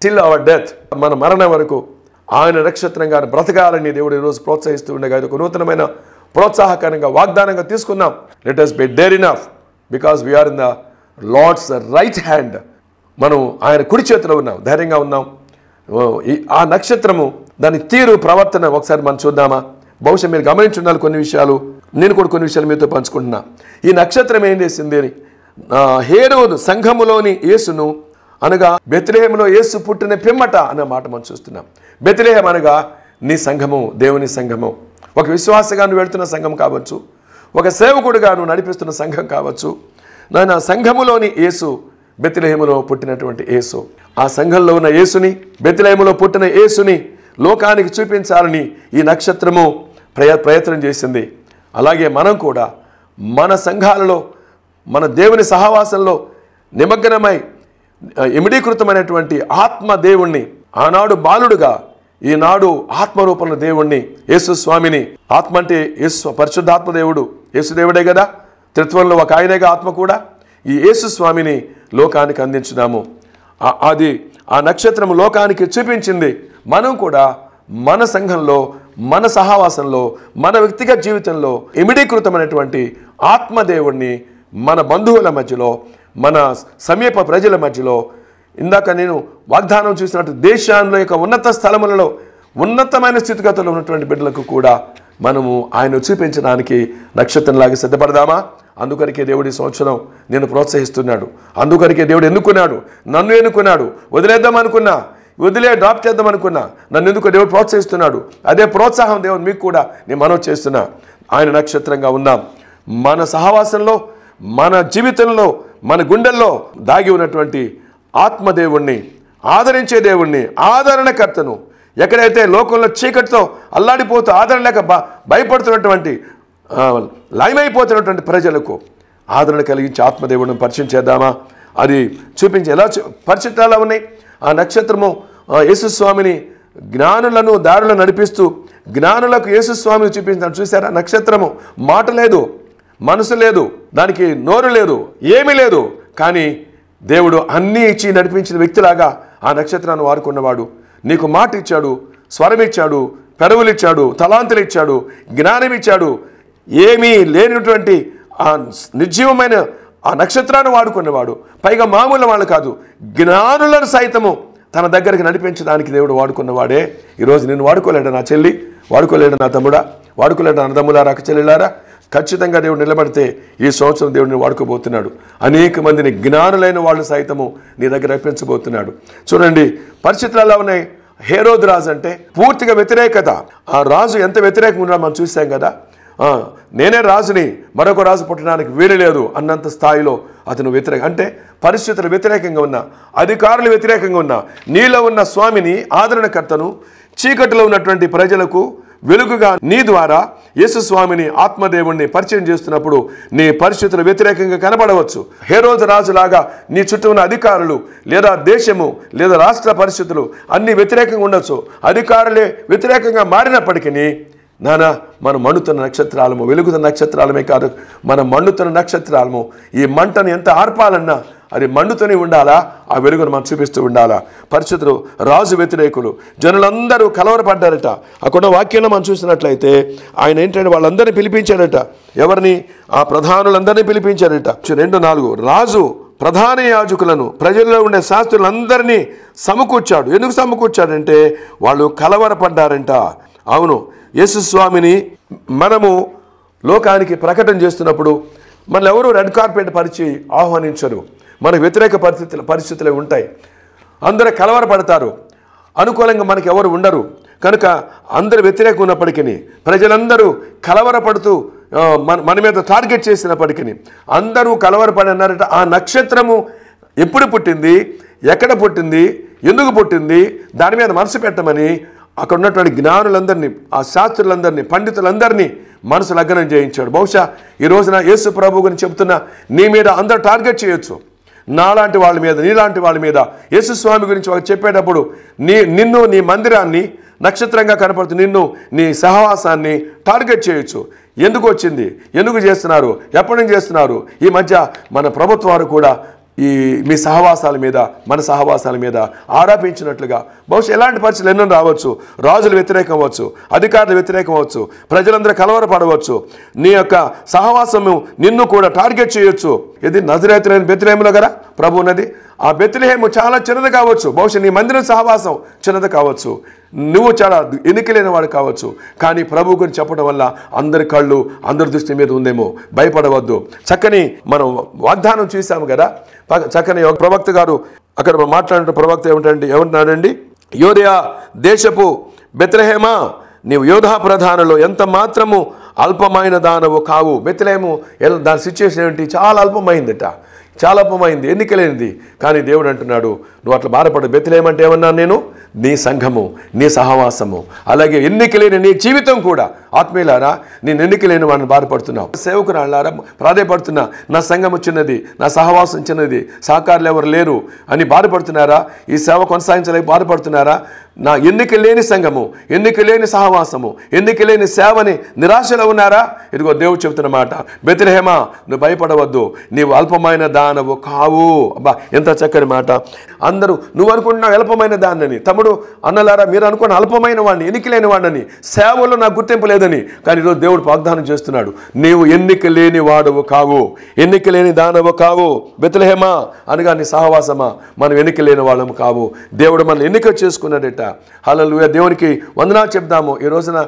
till our death. మన మరణం వరకు ఆయన నక్షత్రంగా బ్రతకాలని దేవుడు ఈరోజు ప్రోత్సహిస్తూ ఉండగా ఇది ఒక నూతనమైన ప్రోత్సాహకరంగా వాగ్దానంగా తీసుకున్నాం. Let us be dare enough because we are in the Lord's right hand. మనం ఆయన కుడి చేతిలో ఉన్నాం, ధైర్యంగా ఉన్నాం. ఆ నక్షత్రము దాని తీరు ప్రవర్తన ఒకసారి మనం చూద్దామా? బహుశా మీరు గమనించి ఉండాలి కొన్ని విషయాలు, నేను కూడా కొన్ని విషయాలు మీతో పంచుకుంటున్నా. ఈ నక్షత్రం ఏం చేసింది అని, హేరోదు సంఘములోని యేసును అనగా బెత్లెహేములో యేసు పుట్టిన పిమ్మట అనే మాట మనం చూస్తున్నాం. బెత్లెహేం అనగా నీ సంఘము, దేవుని సంఘము. ఒక విశ్వాసగా నువ్వు వెళ్తున్న సంఘం కావచ్చు, ఒక సేవకుడిగా నువ్వు నడిపిస్తున్న సంఘం కావచ్చు. నాయన సంఘములోని యేసు, బెత్లెహేములో పుట్టినటువంటి యేసు, ఆ సంఘంలో ఉన్న యేసుని, బెత్లెహేములో పుట్టిన యేసుని లోకానికి చూపించాలని ఈ నక్షత్రము ప్రయత్నం చేసింది. అలాగే మనం కూడా మన సంఘాలలో, మన దేవుని సహవాసంలో నిమగ్నమై ఇమిడీకృతమైనటువంటి ఆత్మదేవుణ్ణి, ఆనాడు బాలుడుగా ఈనాడు ఆత్మరూపంలో దేవుణ్ణి, యేసు స్వామిని, ఆత్మ అంటే యేసు పరిశుద్ధాత్మ దేవుడు, యేసుదేవుడే కదా, త్రిత్వంలో ఒక ఆయనేగా ఆత్మ కూడా. ఈ యేసు స్వామిని లోకానికి అందించుదాము. అది ఆ నక్షత్రము లోకానికి చూపించింది. మనం కూడా మన సంఘంలో, మన సహవాసంలో, మన వ్యక్తిగత జీవితంలో ఇమిడీకృతమైనటువంటి ఆత్మదేవుణ్ణి మన బంధువుల మధ్యలో, మన సమీప ప్రజల మధ్యలో, ఇందాక నేను వాగ్దానం చూసినట్టు దేశాల్లో యొక్క ఉన్నత స్థలములలో ఉన్నతమైన స్థితిగతుల్లో ఉన్నటువంటి బిడ్డలకు కూడా మనము ఆయన చూపించడానికి నక్షత్రంలాగా సిద్ధపడదామా? అందుకొరకే దేవుడి సంవత్సరం నేను ప్రోత్సహిస్తున్నాడు. అందుకొరకే దేవుడు ఎన్నుకున్నాడు, నన్ను ఎన్నుకున్నాడు. వదిలేద్దాం అనుకున్నా, డ్రాప్ చేద్దాం అనుకున్నా, నన్ను ఎందుకు దేవుడు ప్రోత్సహిస్తున్నాడు. అదే ప్రోత్సాహం దేవుడు మీకు కూడా నేను మనవి చేస్తున్నా. ఆయన నక్షత్రంగా ఉందాం. మన సహవాసంలో, మన జీవితంలో, మన గుండెల్లో దాగి ఉన్నటువంటి ఆత్మదేవుణ్ణి, ఆదరించే దేవుణ్ణి, ఆదరణకర్తను, ఎక్కడైతే లోకంలో చీకటితో అల్లాడిపోతూ ఆదరణ లేక భయపడుతున్నటువంటి, లయమైపోతున్నటువంటి ప్రజలకు ఆదరణ కలిగించి ఆత్మదేవుడిని పరిచయం చేద్దామా? అది చూపించి ఎలా పరిచయాలు ఎలా ఉన్నాయి? ఆ నక్షత్రము యేసుస్వామిని జ్ఞానులను దారులను నడిపిస్తూ జ్ఞానులకు యేసుస్వామిని చూపించాను. చూసారా? నక్షత్రము మాట లేదు, మనసు లేదు, దానికి నోరు లేదు, ఏమీ లేదు, కానీ దేవుడు అన్నీ ఇచ్చి నడిపించిన వ్యక్తిలాగా ఆ నక్షత్రాన్ని వాడుకున్నవాడు. నీకు మాట ఇచ్చాడు, స్వరం ఇచ్చాడు, పెదవులు ఇచ్చాడు, తలాంతులు ఇచ్చాడు, జ్ఞానం ఇచ్చాడు. ఏమీ లేనటువంటి ఆ నిర్జీవమైన ఆ నక్షత్రాన్ని వాడుకున్నవాడు. పైగా మామూలు వాళ్ళు కాదు, జ్ఞానులను సైతము తన దగ్గరికి నడిపించడానికి దేవుడు వాడుకున్నవాడే. ఈరోజు నేను వాడుకోలేడా నా చెల్లి? వాడుకోలేడా నా తమ్ముడా? వాడుకోలేడా నా తమ్ములారా, అక్క చెల్లెలారా? ఖచ్చితంగా దేవుడు నిలబడితే ఈ సంవత్సరం దేవుడిని వాడుకోబోతున్నాడు. అనేక మందిని జ్ఞానులైన వాళ్ళు సైతము నీ దగ్గర రప్పించబోతున్నాడు. చూడండి, పరిస్థితులు ఎలా ఉన్నాయి. హేరోదు రాజు అంటే పూర్తిగా వ్యతిరేకత. ఆ రాజు ఎంత వ్యతిరేకంగా ఉన్నాడో మనం చూసాం కదా. నేనే రాజుని, మరొక రాజు పుట్టడానికి వీలు లేదు అన్నంత స్థాయిలో అతను వ్యతిరేక, అంటే పరిస్థితులు వ్యతిరేకంగా ఉన్నా, అధికారులు వ్యతిరేకంగా ఉన్నా, నీలో ఉన్న స్వామిని, ఆదరణకర్తను, చీకటిలో ఉన్నటువంటి ప్రజలకు, వెలుగుగా నీ ద్వారా యేసుస్వామిని ఆత్మదేవుణ్ణి పరిచయం చేస్తున్నప్పుడు నీ పరిస్థితులు వ్యతిరేకంగా కనబడవచ్చు. హేరోదు రాజులాగా నీ చుట్టూ ఉన్న అధికారులు లేదా దేశము లేదా రాష్ట్ర పరిస్థితులు అన్ని వ్యతిరేకంగా ఉండొచ్చు. అధికారులే వ్యతిరేకంగా మారినప్పటికీ నానా మనం మండుతున్న నక్షత్రాలము, వెలుగుతున్న నక్షత్రాలమే కాదు, మనం మండుతున్న నక్షత్రాలము. ఈ మంటను ఎంత ఆర్పాలన్నా అది మండుతూనే ఉండాలా, ఆ వెలుగును మనం చూపిస్తూ ఉండాలా. పరిస్థితులు రాజు వ్యతిరేకులు, జనులందరూ కలవరపడ్డారట. అక్కడ వాక్యంలో మనం చూసినట్లయితే ఆయన ఏంటంటే వాళ్ళందరినీ పిలిపించాడట. ఎవరిని? ఆ ప్రధానులందరినీ పిలిపించాడట. 2:4 రాజు ప్రధాన యాజకులను ప్రజల్లో ఉండే శాస్త్రులందరినీ సమకూర్చాడు. ఎందుకు సమకూర్చాడంటే వాళ్ళు కలవరపడ్డారంట. అవును, యేసుస్వామిని మనము లోకానికి ప్రకటన చేస్తున్నప్పుడు మనల్ని ఎవరు రెడ్ కార్పెట్ పరిచి ఆహ్వానించరు. మనకు వ్యతిరేక పరిస్థితులు ఉంటాయి. అందరూ కలవరపడతారు. అనుకూలంగా మనకి ఎవరు ఉండరు. కనుక అందరు వ్యతిరేకం ఉన్నప్పటికీ, ప్రజలందరూ కలవరపడుతూ మన మీద టార్గెట్ చేసినప్పటికీ అందరూ కలవరపడినారట. ఆ నక్షత్రము ఎప్పుడు పుట్టింది, ఎక్కడ పుట్టింది, ఎందుకు పుట్టింది, దాని మీద మనసు పెట్టమని అక్కడ ఉన్నటువంటి జ్ఞానులందరినీ, ఆ శాస్త్రులందరినీ, పండితులందరినీ మనసు లగ్నం చేయించాడు. బహుశా ఈ రోజున యేసు ప్రభు గురించి చెప్తున్నా నీ మీద అందరూ టార్గెట్ చేయొచ్చు. నాలాంటి వాళ్ళ మీద, నీలాంటి వాళ్ళ మీద యేసుస్వామి గురించి వాళ్ళు చెప్పేటప్పుడు నిన్ను, నీ మందిరాన్ని నక్షత్రంగా కనపడుతూ నిన్ను, నీ సహవాసాన్ని టార్గెట్ చేయొచ్చు. ఎందుకు వచ్చింది, ఎందుకు చేస్తున్నారు, ఎప్పటి నుంచి చేస్తున్నారు? ఈ మధ్య మన ప్రభుత్వాలు కూడా మీ సహవాసాల మీద, మన సహవాసాల మీద ఆరోపించినట్లుగా బహుశా ఎలాంటి పరిస్థితులు ఎన్నో రావచ్చు. రాజులు వ్యతిరేకం అవ్వచ్చు, అధికారులు వ్యతిరేకం అవ్వచ్చు, ప్రజలందరూ కలవరపడవచ్చు. నీ యొక్క సహవాసము నిన్ను కూడా టార్గెట్ చేయొచ్చు. ఇది నజరేతులైన బెత్లెహేములో కదా ప్రభు ఉన్నది. ఆ బెత్లెహేము చాలా చిన్నది కావచ్చు. బహుశా నీ మందిరం సహవాసం చిన్నది కావచ్చు. నువ్వు చాలా ఎన్నికలేని వాడు కావచ్చు. కానీ ప్రభు గురించి చెప్పడం వల్ల అందరి కళ్ళు, అందరి దృష్టి మీద ఉందేమో. భయపడవద్దు. చక్కని మనం వాగ్దానం చూసాము కదా. చక్కని ఒక ప్రవక్త గారు అక్కడ మాట్లాడిన ప్రవక్త ఏమంటున్నాడండి? యోదయా దేశపు బెత్లెహేమా, నీవు యోధా ప్రధానులో ఎంత మాత్రము అల్పమైన దానవు కావు. బెత్లెహేము దాని సిచ్యువేషన్ ఏంటి? చాలా అల్పమైందట, చాలా అల్పమైంది, ఎన్నికలేనిది. కానీ దేవుడు అంటున్నాడు నువ్వు అట్లా బాధపడు. బెత్లెహేము అంటే ఏమన్నాను నేను? నీ సంఘము, నీ సహవాసము, అలాగే ఎన్నికలేని నీ జీవితం కూడా. ఆత్మీయులారా, నేను ఎన్నికలేని వాడిని బాధపడుతున్నావు. సేవకురాళ్ళారా ప్రాధేయపడుతున్నా, నా సంఘము చిన్నది, నా సహవాసం చిన్నది, సహకారులు ఎవరు లేరు అని బాధపడుతున్నారా? ఈ సేవ కొనసాగించలేక బాధపడుతున్నారా? నా ఎన్నిక లేని సంఘము, ఎన్నిక లేని సహవాసము, ఎన్నిక లేని సేవని నిరాశలో ఉన్నారా? ఇదిగో దేవుడు చెబుతున్న మాట, బెత్లెహేమా నువ్వు భయపడవద్దు, నీవు అల్పమైన దానవు కావు. అబ్బా ఎంత చక్కని మాట. అందరూ నువ్వు అనుకుంటున్నావు అల్పమైన దాన్నని. తమ్ముడు అన్నలారా, మీరు అనుకున్న అల్పమైన వాడిని, ఎన్నిక లేని వాడిని, సేవలో నాకు గుర్తింపు లేదని. కానీ ఈరోజు దేవుడు వాగ్దానం చేస్తున్నాడు, నీవు ఎన్నిక లేని వాడవు కావు, ఎన్నిక లేని దానవు కావు. బెత్లెహేమా అనగా నీ సహవాసమా, మనం ఎన్నిక లేని వాళ్ళము కావు. దేవుడు మనల్ని ఎన్నిక చేసుకున్నాడట. హల్లెలూయా. దేవునికి వందనాలు చెప్దాము. ఈ రోజున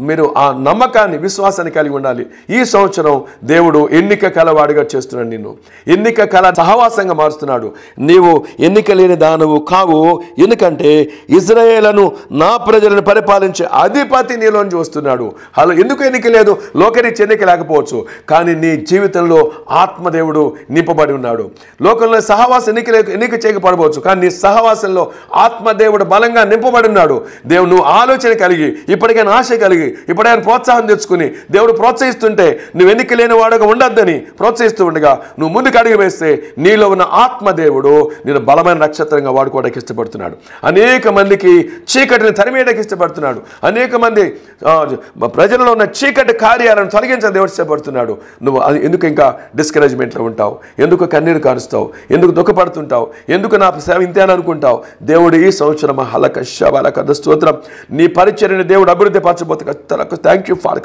మీరు ఆ నమ్మకాన్ని, విశ్వాసాన్ని కలిగి ఉండాలి. ఈ సంవత్సరం దేవుడు ఎన్నిక కలవాడిగా చేస్తున్నాడు. నిన్ను ఎన్నిక కల సహవాసంగా మారుస్తున్నాడు. నీవు ఎన్నిక లేని దానవు కావు, ఎందుకంటే ఇజ్రాయేలును నా ప్రజలను పరిపాలించే అధిపతి నీలోంచి వస్తున్నాడు. అలా ఎందుకు ఎన్నిక లేదు? లోకరీత్యా ఎన్నిక లేకపోవచ్చు, కానీ నీ జీవితంలో ఆత్మదేవుడు నింపబడి ఉన్నాడు. లోకంలో సహవాసం ఎన్నిక చేయకపోవచ్చు, కానీ నీ సహవాసంలో ఆత్మదేవుడు బలంగా నింపబడి ఉన్నాడు. దేవుడు నువ్వు ఆలోచన కలిగి, ఇప్పటికైనా ఆశ కలిగి, ఇప్పుడైనా ప్రోత్సాహం తెచ్చుకుని, దేవుడు ప్రోత్సహిస్తుంటే నువ్వు ఎన్నిక లేని వాడుగా ఉండద్దని ప్రోత్సహిస్తూ ఉండగా నువ్వు ముందుకు అడుగు వేస్తే నీలో ఉన్న ఆత్మదేవుడు నేను బలమైన నక్షత్రంగా వాడుకోవడానికి ఇష్టపడుతున్నాడు. అనేక మందికి చీకటిని తరిమేయడానికి ఇష్టపడుతున్నాడు. అనేక మంది ప్రజలలో ఉన్న చీకటి కార్యాలను తొలగించడానికి దేవుడు ఇష్టపడుతున్నాడు. నువ్వు అది ఎందుకు ఇంకా డిస్కరేజ్మెంట్లో ఉంటావు? ఎందుకు కన్నీరు కారుస్తావు? ఎందుకు దుఃఖపడుతుంటావు? ఎందుకు నా సేవ ఇంతే అని అనుకుంటావు? దేవుడు ఈ సంవత్సరం స్తోత్రం, నీ పరిచర్యని దేవుడు అభివృద్ధి పరచబోతు. Thank you Father.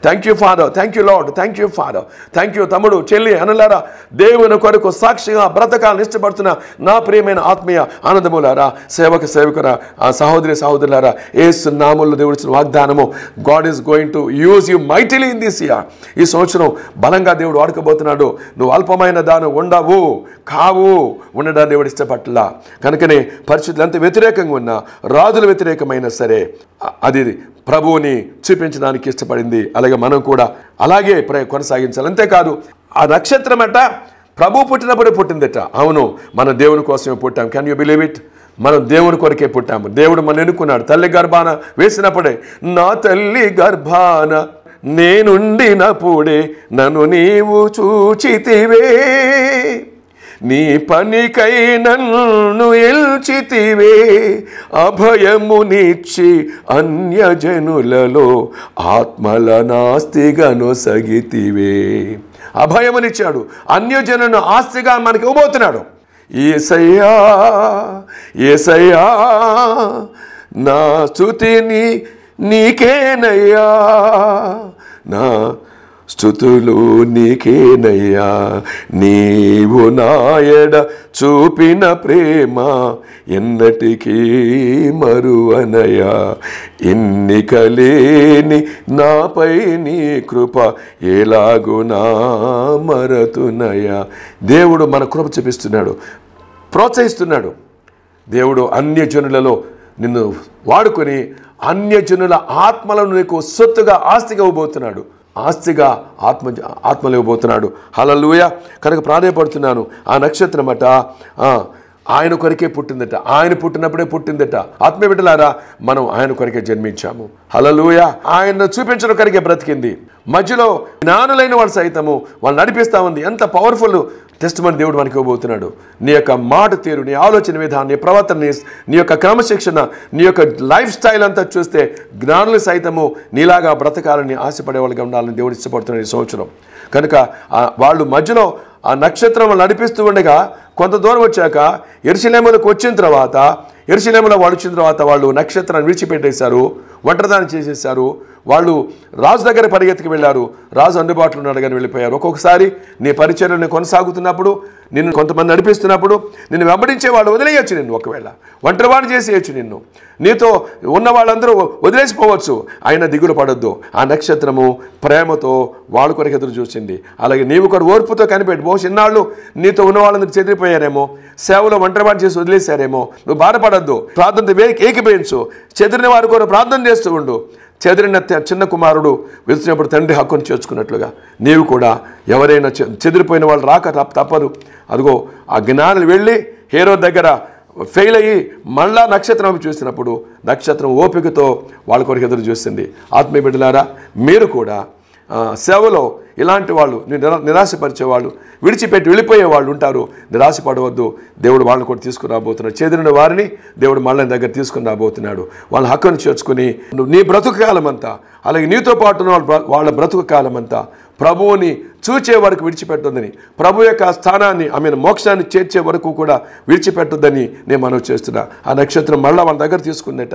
Thank you Father. Thank you Lord. Thank you Father. Thank you తమ్ముడు, చెల్లి, అనులారా, దేవుని కొరకు సాక్షిగా బ్రతకాలని ఇష్టపడుతున్న నా ప్రియమైన ఆత్మీయ ఆనందములారా, సేవకురా, సహోదరి సహోదరులారా, యేసు నామములో దేవుడిచ్చిన వాగ్దానము, God is going to use you mightily in this year. ఈ సంవత్సరం బలంగా దేవుడు వాడుకోబోతున్నాడు. నువ్వు అల్పమైన దానం ఉండవు కావు, ఉండడానికి దేవుడు ఇష్టపట్లా. కనుకనే పరిస్థితులు ఎంత వ్యతిరేకంగా ఉన్నా, రాజులు వ్యతిరేకమైనా సరే అది ప్రభువుని చూపించడానికి ఇష్టపడింది. అలాగే మనం కూడా అలాగే కొనసాగించాలి. అంతేకాదు ఆ నక్షత్రం అట ప్రభు పుట్టినప్పుడే పుట్టిందట. అవును, మన దేవుని కోసమే పుట్టాం. Can you believe it? మనం దేవుని కొరకే పుట్టాము. దేవుడు మనం ఎన్నుకున్నాడు. తల్లి గర్భాన వేసినప్పుడే, నా తల్లి గర్భాన నేనుండినప్పుడే నన్ను నీవు చూచితివే, నీ పనికై నన్ను ఎల్చితివే, అభయమునిచ్చి అన్యజనులలో ఆత్మల నాస్తిగా నొసగితివే. అభయమునిచ్చాడు, అన్యజనులను ఆస్తిగా మనకి ఇవ్వబోతున్నాడు. యేసయ్యా యేసయ్యా నా స్తుతిని నీకేనయ్యా, నా స్తుతులు నీకేనయ్యా, నీవు నాయడ చూపిన ప్రేమ ఎన్నటికీ మరువనయ్యా, ఎన్నికలేని నాపై నీ కృప ఎలాగునా మరతునయ్యా. దేవుడు మన కృప చూపిస్తున్నాడు, ప్రోత్సహిస్తున్నాడు. దేవుడు అన్యజనులలో నిన్ను వాడుకొని అన్యజనుల ఆత్మలను నీకు సొత్తుగా ఆస్తిగా ఇవ్వబోతున్నాడు. ఆస్తిగా ఆత్మలు ఇవ్వబోతున్నాడు. హల్లెలూయా. కనుక ప్రాధాన్యపడుతున్నాను. ఆ నక్షత్రమట ఆయన కొరకే పుట్టిందట. ఆయన పుట్టినప్పుడే పుట్టిందట. ఆత్మీయ బిడ్డలారా, మనం ఆయన కొరకే జన్మించాము. హల్లెలూయా. ఆయన చూపించడం కొరకే బ్రతికింది. మధ్యలో జ్ఞానులైన వాళ్ళు సైతము వాళ్ళు నడిపిస్తూ ఉంది. ఎంత పవర్ఫుల్ టెస్టిమనీ దేవుడు మనకి ఇవ్వబోతున్నాడు. నీ యొక్క మాట తీరు, నీ ఆలోచన విధానం, నీ ప్రవర్తన, నీ యొక్క క్రమశిక్షణ, నీ యొక్క లైఫ్ స్టైల్ అంతా చూస్తే జ్ఞానులు సైతము నీలాగా బ్రతకాలని ఆశపడే వాళ్ళగా ఉండాలని దేవుడు ఇష్టపడుతున్నాడు ఈ సంవత్సరం. కనుక వాళ్ళు మధ్యలో ఆ నక్షత్రం నడిపిస్తూ ఉండగా కొంత దూరం వచ్చాక యెరూషలేములకు వచ్చిన తర్వాత, యెరూషలేములో వాళ్ళు వచ్చిన తర్వాత వాళ్ళు నక్షత్రాన్ని విడిచిపెట్టేశారు, ఒంటరిదాన్ని చేసేశారు. వాళ్ళు రాజు దగ్గర పరిగెత్తుకు వెళ్ళారు. రాజు అందుబాటులో ఉన్నాడు కానీ వెళ్ళిపోయారు. ఒక్కొక్కసారి నీ పరిచర్యను కొనసాగుతున్నప్పుడు, నిన్ను కొంతమంది నడిపిస్తున్నప్పుడు నిన్ను వెంబడించే వాళ్ళు వదిలేయచ్చు. నిన్ను ఒకవేళ ఒంటరివాడు చేసేయచ్చు. నిన్ను నీతో ఉన్న వాళ్ళందరూ వదిలేసిపోవచ్చు. అయినా దిగులు పడొద్దు. ఆ నక్షత్రము ప్రేమతో వాళ్ళ కొరకు ఎదురు చూసింది. అలాగే నీవు కూడా ఓర్పుతో కనిపెట్టి, బహుశా ఇన్నాళ్ళు నీతో ఉన్న వాళ్ళందరూ చెదిరిపోయారేమో, సేవలో ఒంటరివాడు చేసి వదిలేశారేమో. నువ్వు బాధపడద్దు. ప్రార్థన ఏకీభవించు. చెదిరిన వారి కొరకు ప్రార్థన చేస్తూ ఉండు. చెదిరిన చిన్న కుమారుడు వెతున్నప్పుడు తండ్రి హక్కును చేర్చుకున్నట్లుగా నీవు కూడా ఎవరైనా చెదిరిపోయిన వాళ్ళు రాక తప్పదు. అదిగో ఆ జ్ఞానులు వెళ్ళి హేరోదు దగ్గర ఫెయిల్ అయ్యి మళ్ళా నక్షత్రం చూసినప్పుడు నక్షత్రం ఓపికతో వాళ్ళ కొరకు ఎదురు చూసింది. ఆత్మీయ బిడ్డలారా, మీరు కూడా సేవలో ఇలాంటి వాళ్ళు నిరాశపరిచే వాళ్ళు, విడిచిపెట్టి వెళ్ళిపోయే వాళ్ళు ఉంటారు. నిరాశపడవద్దు. దేవుడు వాళ్ళని కూడా తీసుకుని రాబోతున్నాడు. చెదిరిన వారిని దేవుడు మళ్ళీ దగ్గర తీసుకుని రాబోతున్నాడు. వాళ్ళ హక్కును చేర్చుకుని నీ బ్రతుకు కాలం అంతా, అలాగే నీతో పాటు వాళ్ళ బ్రతుకు కాలం అంతా ప్రభువుని చూచే వరకు విడిచిపెట్టొద్దని, ప్రభు యొక్క స్థానాన్ని మోక్షాన్ని చేర్చే వరకు కూడా విడిచిపెట్టొద్దని నేను మనవి చేస్తున్నా. ఆ నక్షత్రం మళ్ళీ వాళ్ళ దగ్గర తీసుకుందట.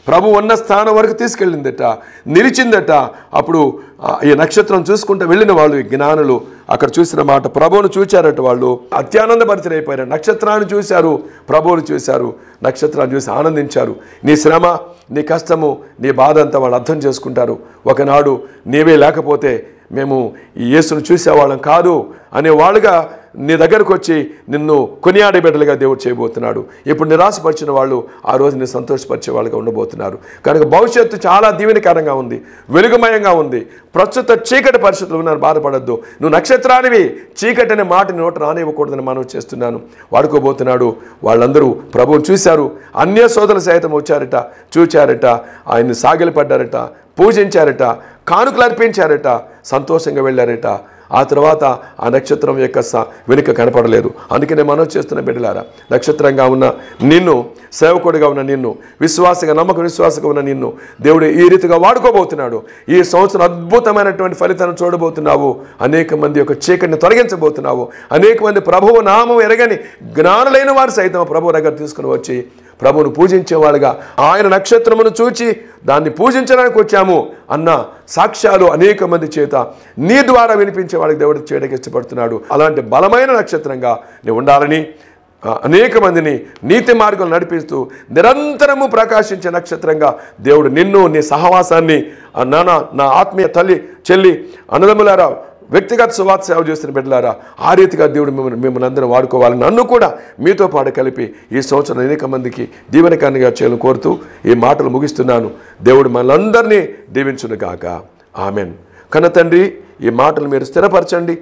ప్రభు ఉన్న స్థానం వరకు తీసుకెళ్ళిందట, నిలిచిందట. అప్పుడు ఈ నక్షత్రం చూసుకుంటూ వెళ్ళిన వాళ్ళు, జ్ఞానులు అక్కడ చూసిన మాట, ప్రభువును చూచారట. వాళ్ళు అత్యానందభరితులైపోయారు. నక్షత్రాన్ని చూశారు, ప్రభువును చూశారు, నక్షత్రాన్ని చూసి ఆనందించారు. నీ శ్రమ, నీ కష్టము, నీ బాధ అంతా వాళ్ళు అర్థం చేసుకుంటారు. ఒకనాడు నీవే లేకపోతే మేము ఈ యేసును చూసేవాళ్ళం కాదు అనేవాళ్ళుగా నీ దగ్గరకు వచ్చి నిన్ను కొనియాడే బిడ్డలుగా దేవుడు చేయబోతున్నాడు. ఇప్పుడు నిరాశపరిచిన వాళ్ళు ఆ రోజు నీ సంతోషపరిచే వాళ్ళుగా ఉండబోతున్నారు. కనుక భవిష్యత్తు చాలా దీవెనకరంగా ఉంది, వెలుగుమయంగా ఉంది. ప్రస్తుత చీకటి పరిస్థితులు ఉన్నాను, బాధపడద్దు. నువ్వు నక్షత్రానివి, చీకటి అనే మాట నోట రానివ్వకూడదని మనం చేస్తున్నాను. వాడుకోబోతున్నాడు. వాళ్ళందరూ ప్రభువును చూశారు. అన్య సోదరులు సైతం వచ్చారట, చూచారట, ఆయన్ని సాగిలపడ్డారట, పూజించారట, కానుకలు అర్పించారట, సంతోషంగా వెళ్ళారట. ఆ తర్వాత ఆ నక్షత్రం యొక్క వెనుక కనపడలేదు. అందుకనే మనం చేస్తున్న బిడ్డలారా, నక్షత్రంగా ఉన్న నిన్ను, సేవకుడిగా ఉన్న నిన్ను, విశ్వాసంగా ఉన్న నిన్ను దేవుడు ఈ రీతిగా వాడుకోబోతున్నాడు. ఈ సంవత్సరం అద్భుతమైనటువంటి ఫలితాన్ని చూడబోతున్నావు. అనేక మంది యొక్క చీకటిని తొలగించబోతున్నావు. అనేక మంది ప్రభువు నామం ఎరగని జ్ఞానులైన వారు సైతం ప్రభువు దగ్గర తీసుకుని వచ్చి ప్రభువును పూజించే వాళ్ళుగా, ఆయన నక్షత్రమును చూచి దాన్ని పూజించడానికి వచ్చాము అన్న సాక్ష్యాలు అనేక మంది చేత నీ ద్వారా వినిపించే వాళ్ళకి దేవుడు చేయడానికి ఇష్టపడుతున్నాడు. అలాంటి బలమైన నక్షత్రంగా నీవు ఉండాలని, అనేక మందిని నీతి మార్గం నడిపిస్తూ నిరంతరము ప్రకాశించే నక్షత్రంగా దేవుడు నిన్ను, నీ సహవాసాన్ని, నా ఆత్మీయ తల్లి, చెల్లి, అన్నదమ్ములారా, వ్యక్తిగత సువార్త సేవ చేస్తున్న బిడ్డలారా, ఆ రీతిగా దేవుడు మిమ్మల్ని అందరూ వాడుకోవాలని, నన్ను కూడా మీతో పాటు కలిపి ఈ సంవత్సరం అనేక మందికి దీవెనకరంగా చేయాలని కోరుతూ ఈ మాటలు ముగిస్తున్నాను. దేవుడు మనందరినీ దీవించును గాక. ఆమెన్. కన్న తండ్రి, ఈ మాటలు మీరు స్థిరపరచండి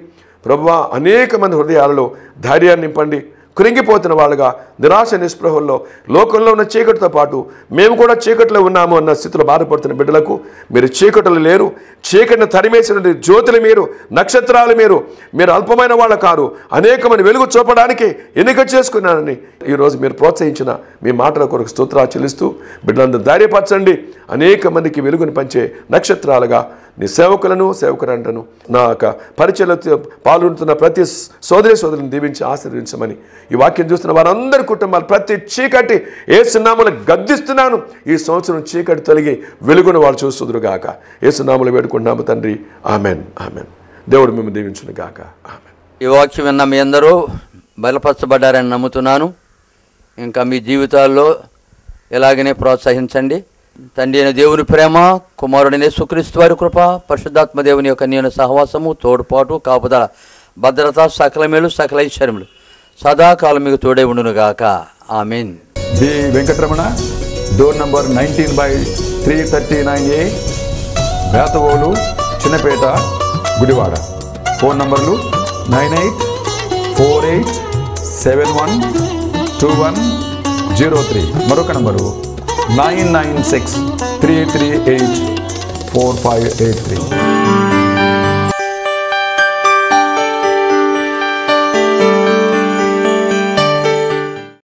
ప్రభువా. అనేక మంది హృదయాలలో ధైర్యాన్ని నింపండి, కృంగిపోతున్న వాళ్ళుగా, నిరాశ నిస్పృహల్లో లోకంలో ఉన్న చీకటితో పాటు మేము కూడా చీకటిలో ఉన్నాము అన్న స్థితిలో బాధపడుతున్న బిడ్డలకు మీరు చీకటిలో లేరు, చీకటిని తరిమేసిన జ్యోతులు మీరు, నక్షత్రాలు మీరు అల్పమైన వాళ్ళ కారు, అనేకమైన వెలుగు చూపడానికి ఎన్నిక చేసుకున్నానని ఈరోజు మీరు ప్రోత్సహించిన మీ మాటల కొరకు స్తోత్రాలు చెల్లిస్తూ బిడ్డలందరూ ధైర్యపరచండి. అనేక మందికి వెలుగుని పంచే నక్షత్రాలుగా నీ సేవకురంటను నా యొక్క పరిచయలో పాల్గొంటున్న ప్రతి సోదరులను దీవించి ఆశీర్వదించమని ఈ వాక్యం చూస్తున్న వారందరి కుటుంబాలు ప్రతి చీకటి యేసునామములో గద్దిస్తున్నాను. ఈ సంవత్సరం చీకటి తొలగి వెలుగును వాళ్ళు చూస్తుదురుగాక. యేసునామములో వేడుకుంటున్నాము తండ్రి. Amen, amen. దేవుడు మిమ్మల్ని దీవించును గాక. ఆమెన్. ఈ వాక్యం విన్న మీ అందరూ బలపరచబడ్డారని నమ్ముతున్నాను. ఇంకా మీ జీవితాల్లో ఇలాగనే ప్రోత్సహించండి. తండ్రి అయిన దేవుని ప్రేమ, కుమారుడైన యేసుక్రీస్తు వారి కృప, పరిశుద్ధాత్మ దేవుని యొక్క అన్యోన్య సహవాసము, తోడ్పాటు, కాపుదల, భద్రత, సకల మేలు, సకల ఐశ్వర్యములు సదాకాలం మీకు తోడే ఉండునుగాక. Amen. The Venkataramana, door number 19/339A, Bethavolu, Chinnapeta, Gudivada. Phone నంబర్లు 9848712103. మరొక నంబరు 996-338-4583.